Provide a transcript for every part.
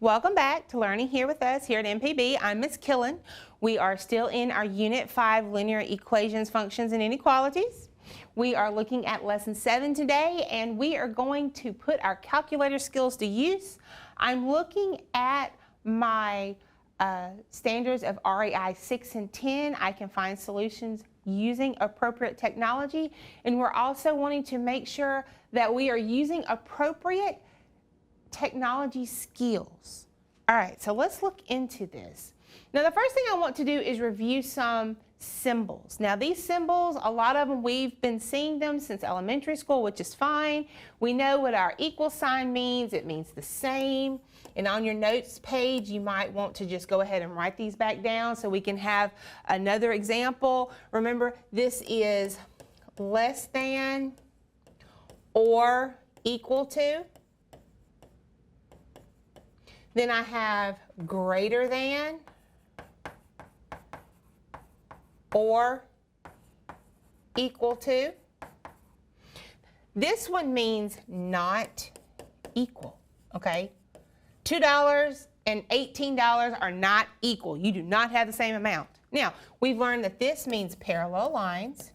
Welcome back to Learning Here with us here at MPB. I'm Miss Killen. We are still in our Unit 5 Linear Equations, Functions, and Inequalities. We are looking at Lesson 7 today, and we are going to put our calculator skills to use. I'm looking at my standards of A-REI 6 and 10. I can find solutions using appropriate technology, and we're also wanting to make sure that we are using appropriate technology skills. All right, so let's look into this. Now, the first thing I want to do is review some symbols. Now, these symbols, a lot of them, we've been seeing them since elementary school, which is fine. We know what our equal sign means. It means the same. And on your notes page, you might want to just go ahead and write these back down so we can have another example. Remember, this is less than or equal to. Then I have greater than or equal to. This one means not equal, okay? $2 and $18 are not equal. You do not have the same amount. Now, we've learned that this means parallel lines.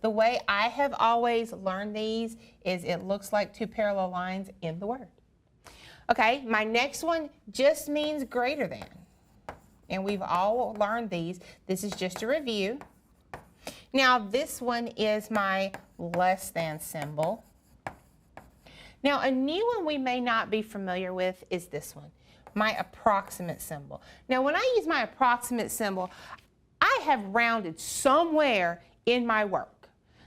The way I have always learned these is it looks like two parallel lines in the word. Okay, my next one just means greater than. And we've all learned these. This is just a review. Now, this one is my less than symbol. Now, a new one we may not be familiar with is this one, my approximate symbol. Now, when I use my approximate symbol, I have rounded somewhere in my work.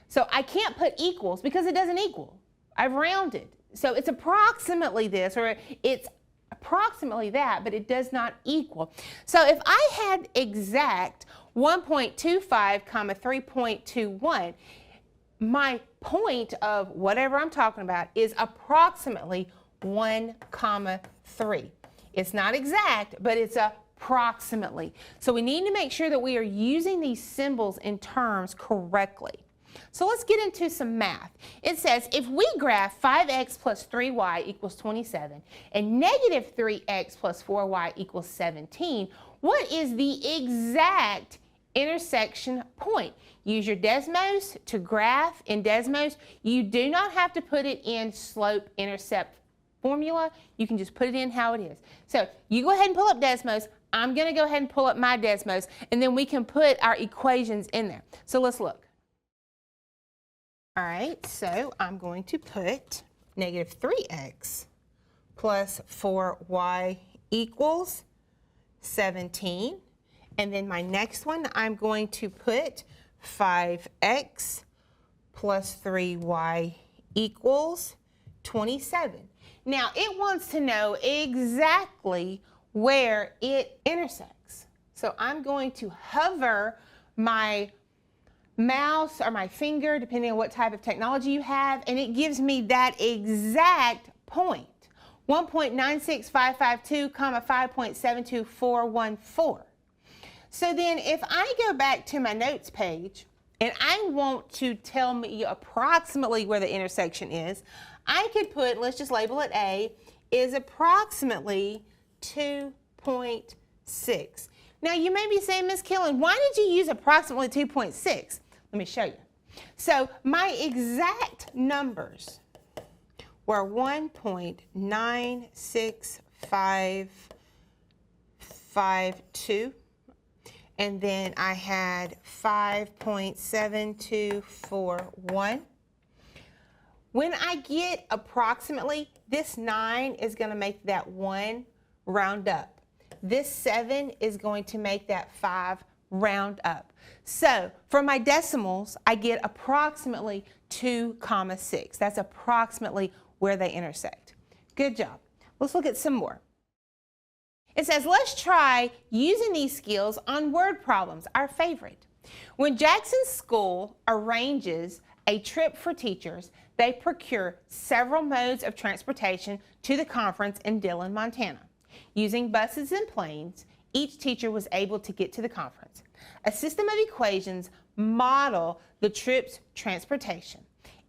So I can't put equals because it doesn't equal. I've rounded. So it's approximately this or it's approximately that, but it does not equal. So if I had exact 1.25 comma 3.21, my point of whatever I'm talking about is approximately 1 comma 3. It's not exact, but it's approximately. So we need to make sure that we are using these symbols in terms correctly. So let's get into some math. It says if we graph 5x plus 3y equals 27 and negative 3x plus 4y equals 17, what is the exact intersection point? Use your Desmos to graph. In Desmos, you do not have to put it in slope-intercept formula. You can just put it in how it is. So you go ahead and pull up Desmos. I'm going to go ahead and pull up my Desmos, and then we can put our equations in there. So let's look. All right, so I'm going to put negative 3x plus 4y equals 17. And then my next one, I'm going to put 5x plus 3y equals 27. Now, it wants to know exactly where it intersects. So I'm going to hover my mouse or my finger, depending on what type of technology you have, and it gives me that exact point, 1.96552, 5.72414. So then if I go back to my notes page and I want to tell me approximately where the intersection is, I could put, let's just label it A, is approximately 2.6. Now you may be saying, Ms. Killen, why did you use approximately 2.6? Let me show you. So my exact numbers were 1.96552, and then I had 5.7241. When I get approximately, this 9 is going to make that 1 round up. This 7 is going to make that 5 round up. So for my decimals, I get approximately 2.6. That's approximately where they intersect. Good job. Let's look at some more. It says, let's try using these skills on word problems, our favorite. When Jackson's school arranges a trip for teachers, they procure several modes of transportation to the conference in Dillon, Montana. Using buses and planes, each teacher was able to get to the conference. A system of equations model the trip's transportation.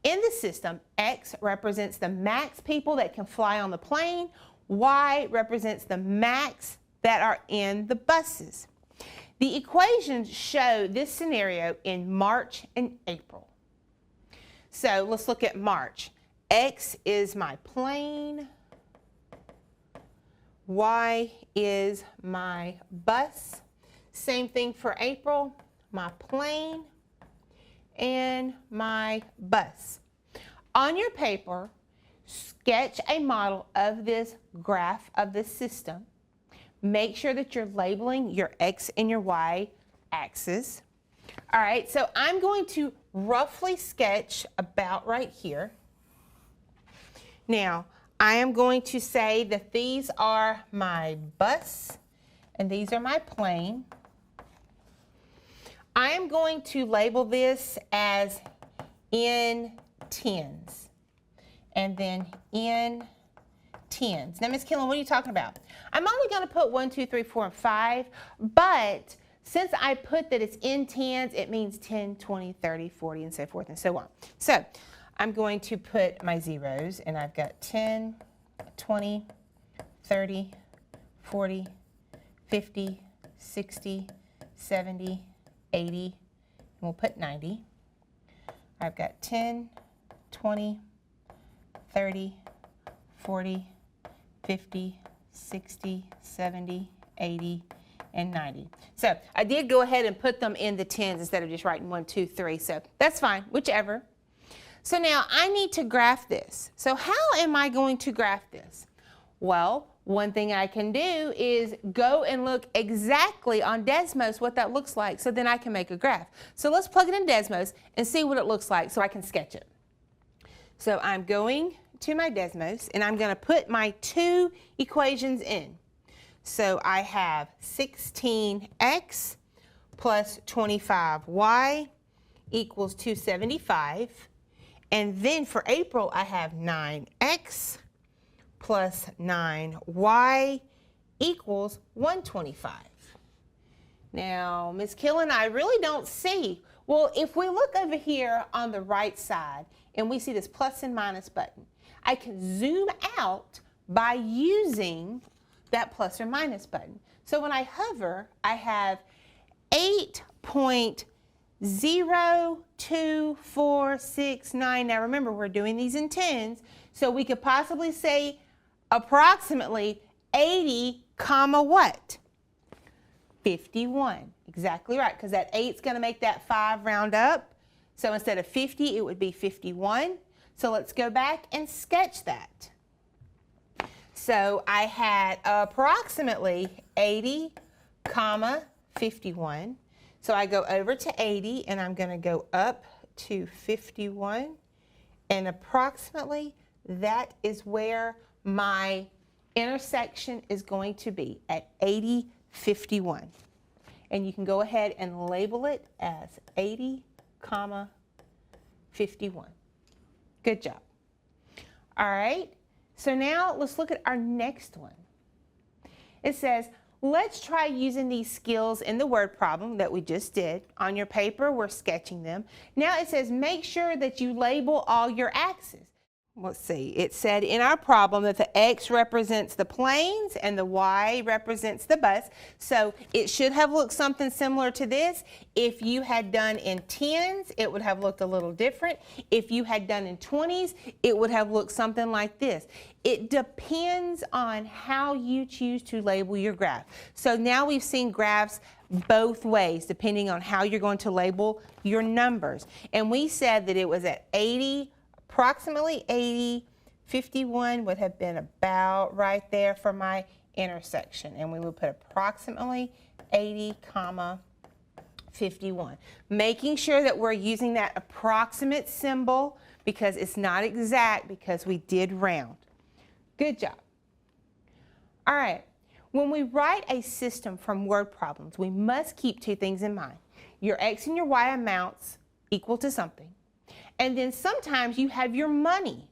in the system, X represents the max people that can fly on the plane, Y represents the max that are in the buses. The equations show this scenario in March and April. So let's look at March. X is my plane, Y is my bus. Same thing for April, my plane and my bus. On your paper, sketch a model of this graph of the system. Make sure that you're labeling your X and your Y axis. All right, so I'm going to roughly sketch about right here. Now, I am going to say that these are my bus and these are my plane. I am going to label this as N tens and then N tens. Now, Ms. Killen, what are you talking about? I'm only going to put 1, 2, 3, 4, and 5, but since I put that it's in tens, it means 10, 20, 30, 40, and so forth and so on. So I'm going to put my zeros, and I've got 10, 20, 30, 40, 50, 60, 70, 80, and we'll put 90. I've got 10, 20, 30, 40, 50, 60, 70, 80, and 90. So I did go ahead and put them in the tens instead of just writing 1, 2, 3. So that's fine, whichever. So now I need to graph this. So how am I going to graph this? Well, one thing I can do is go and look exactly on Desmos what that looks like, so then I can make a graph. So let's plug it in Desmos and see what it looks like so I can sketch it. So I'm going to my Desmos and I'm going to put my two equations in. So I have 16x plus 25y equals 275. And then for April, I have 9x plus 9y equals 125. Now, Ms. Killen, I really don't see. Well, if we look over here on the right side and we see this plus and minus button, I can zoom out by using that plus or minus button. So when I hover, I have 8.02469. Now remember, we're doing these in tens, so we could possibly say approximately 80 comma what? 51. Exactly right, because that 8's going to make that 5 round up. So instead of 50, it would be 51. So let's go back and sketch that. So I had approximately 80 comma 51. So I go over to 80 and I'm going to go up to 51, and approximately that is where my intersection is going to be, at 80, 51. And you can go ahead and label it as 80 comma 51. Good job. All right, so now let's look at our next one. It says, let's try using these skills in the word problem that we just did. On your paper, we're sketching them. Now it says, make sure that you label all your axes. Let's see, it said in our problem that the X represents the planes and the Y represents the bus. So it should have looked something similar to this. If you had done in tens, it would have looked a little different. If you had done in 20s, it would have looked something like this. It depends on how you choose to label your graph. So now we've seen graphs both ways, depending on how you're going to label your numbers. And we said that it was at 80, approximately 80, 51 would have been about right there for my intersection. And we would put approximately 80 comma 51. Making sure that we're using that approximate symbol because it's not exact, because we did round. Good job. All right, when we write a system from word problems, we must keep two things in mind. Your X and your Y amounts equal to something. And then sometimes you have your money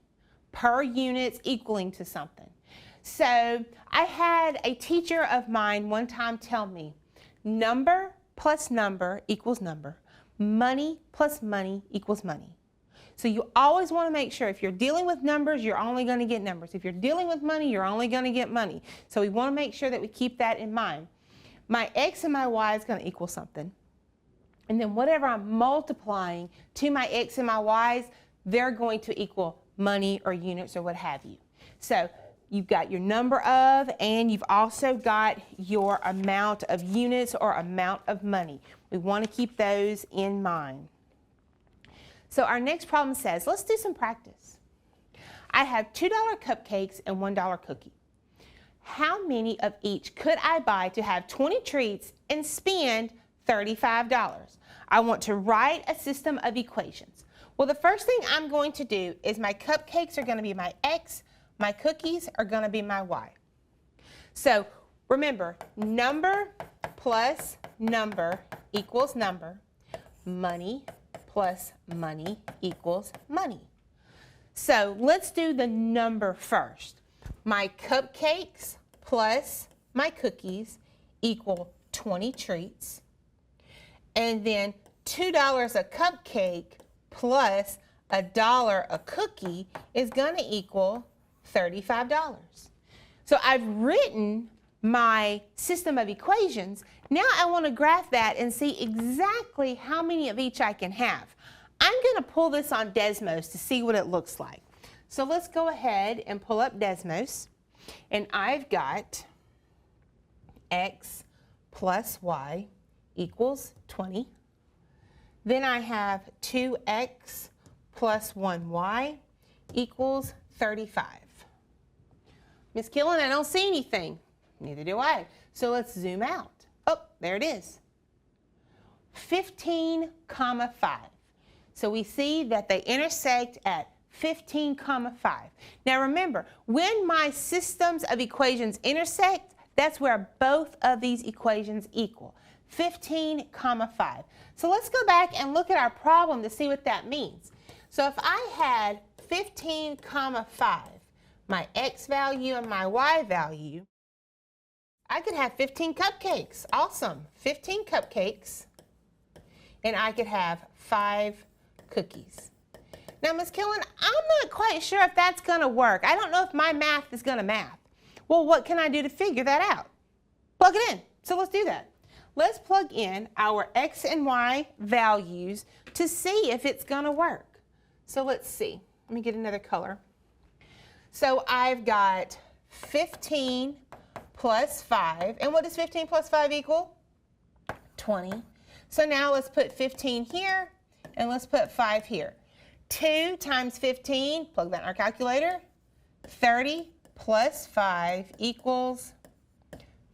per units equaling to something. So I had a teacher of mine one time tell me, number plus number equals number. Money plus money equals money. So you always want to make sure if you're dealing with numbers, you're only going to get numbers. If you're dealing with money, you're only going to get money. So we want to make sure that we keep that in mind. My x and my y is going to equal something. And then whatever I'm multiplying to my x and my y's, they're going to equal money or units or what have you. So you've got your number of, and you've also got your amount of units or amount of money. We want to keep those in mind. So our next problem says, let's do some practice. I have $2 cupcakes and $1 cookie. How many of each could I buy to have 20 treats and spend $35? I want to write a system of equations. Well, the first thing I'm going to do is my cupcakes are going to be my x, my cookies are going to be my y. So remember, number plus number equals number. Money plus money equals money. So let's do the number first. My cupcakes plus my cookies equal 20 treats. And then $2 a cupcake plus $1 a cookie is going to equal $35. So I've written my system of equations. Now I want to graph that and see exactly how many of each I can have. I'm going to pull this on Desmos to see what it looks like. So let's go ahead and pull up Desmos. And I've got x plus y equals 20. Then I have 2x plus 1y equals 35. Miss Killen, I don't see anything. Neither do I. So let's zoom out. Oh, there it is. 15, 5. So we see that they intersect at 15, 5. Now remember, when my systems of equations intersect, that's where both of these equations equal. 15, 5. So let's go back and look at our problem to see what that means. So if I had 15, 5, my x value and my y value, I could have 15 cupcakes. Awesome. 15 cupcakes. And I could have 5 cookies. Now, Ms. Killen, I'm not quite sure if that's going to work. I don't know if my math is going to math. Well, what can I do to figure that out? Plug it in. So let's do that. Let's plug in our x and y values to see if it's going to work. So let's see. Let me get another color. So I've got 15 plus 5. And what does 15 plus 5 equal? 20. So now let's put 15 here, and let's put 5 here. 2 times 15, plug that in our calculator, 30 plus 5 equals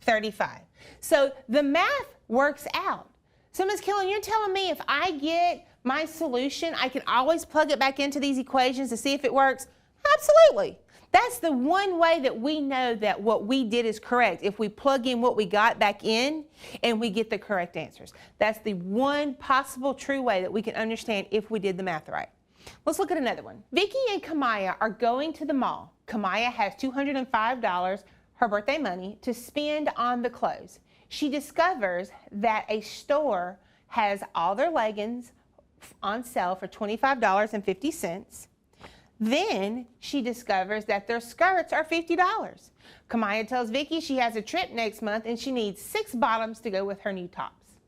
35. So the math works out. So Ms. Killen, you're telling me if I get my solution, I can always plug it back into these equations to see if it works? Absolutely. That's the one way that we know that what we did is correct, if we plug in what we got back in and we get the correct answers. That's the one possible true way that we can understand if we did the math right. Let's look at another one. Vicky and Kamaya are going to the mall. Kamaya has $205, her birthday money, to spend on the clothes. She discovers that a store has all their leggings on sale for $25.50. Then she discovers that their skirts are $50. Kamaya tells Vicky she has a trip next month and she needs 6 bottoms to go with her new tops.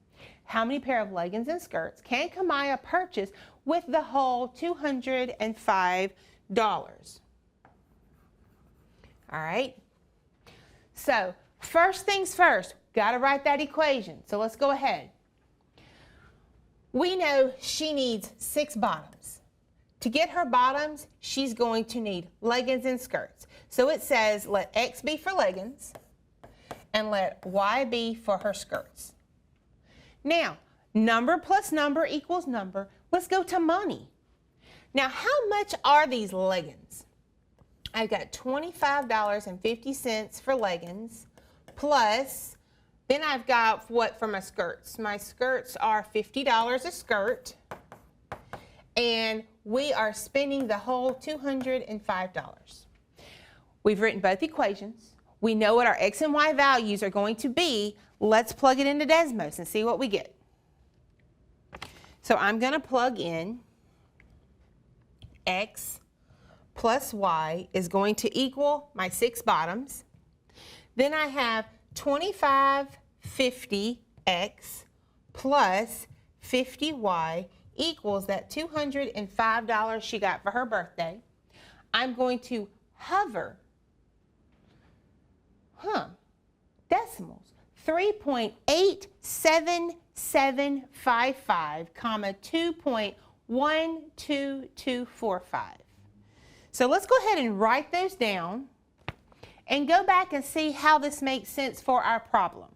How many pair of leggings and skirts can Kamaya purchase with the whole $205? All right. So first things first, got to write that equation. So let's go ahead. We know she needs 6 bottoms. To get her bottoms, she's going to need leggings and skirts. So it says let X be for leggings and let Y be for her skirts. Now, number plus number equals number. Let's go to money. Now, how much are these leggings? I've got $25.50 for leggings, plus, then I've got what for my skirts? My skirts are $50 a skirt, and we are spending the whole $205. We've written both equations. We know what our X and Y values are going to be. Let's plug it into Desmos and see what we get. So I'm going to plug in x plus y is going to equal my 6 bottoms. Then I have 2550x plus 50y equals that $205 she got for her birthday. I'm going to hover, decimals, 3.87755, comma 2.12245. So let's go ahead and write those down and go back and see how this makes sense for our problem.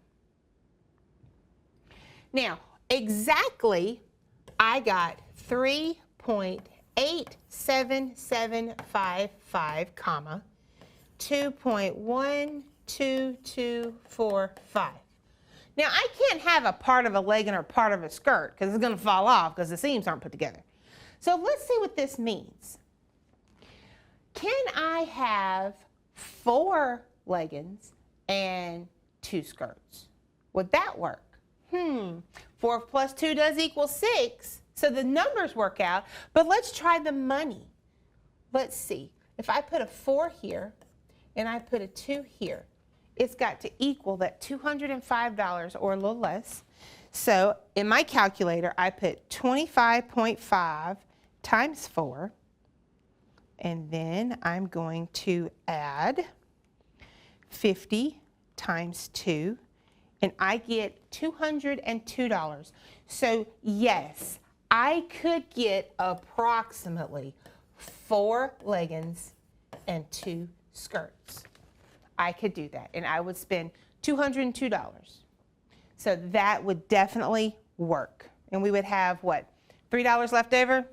Now, exactly, I got 3.87755, comma 2.12245. Now, I can't have a part of a legging or part of a skirt because it's going to fall off because the seams aren't put together. So let's see what this means. Can I have 4 leggings and 2 skirts? Would that work? 4 plus 2 does equal 6, so the numbers work out, but let's try the money. Let's see. If I put a 4 here and I put a 2 here, it's got to equal that $205 or a little less. So in my calculator, I put 25.5 times 4, and then I'm going to add 50 times 2, and I get $202. So yes, I could get approximately 4 leggings and 2 skirts. I could do that, and I would spend $202. So that would definitely work. And we would have, what, $3 left over?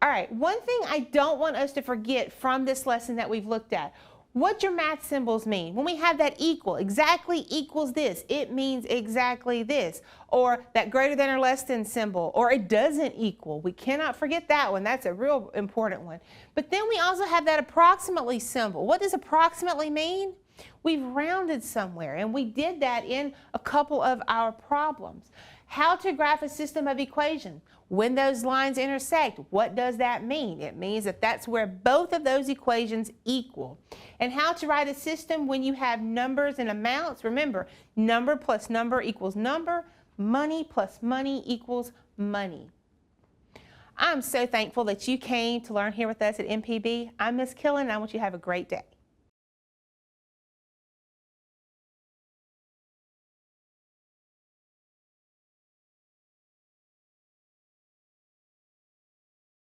All right, one thing I don't want us to forget from this lesson that we've looked at, what your math symbols mean. When we have that equal, exactly equals this, it means exactly this. Or that greater than or less than symbol, or it doesn't equal. We cannot forget that one. That's a real important one. But then we also have that approximately symbol. What does approximately mean? We've rounded somewhere, and we did that in a couple of our problems. How to graph a system of equations. When those lines intersect, what does that mean? It means that that's where both of those equations equal. And how to write a system when you have numbers and amounts. Remember, number plus number equals number. Money plus money equals money. I'm so thankful that you came to learn here with us at MPB. I'm Miss Killen, and I want you to have a great day.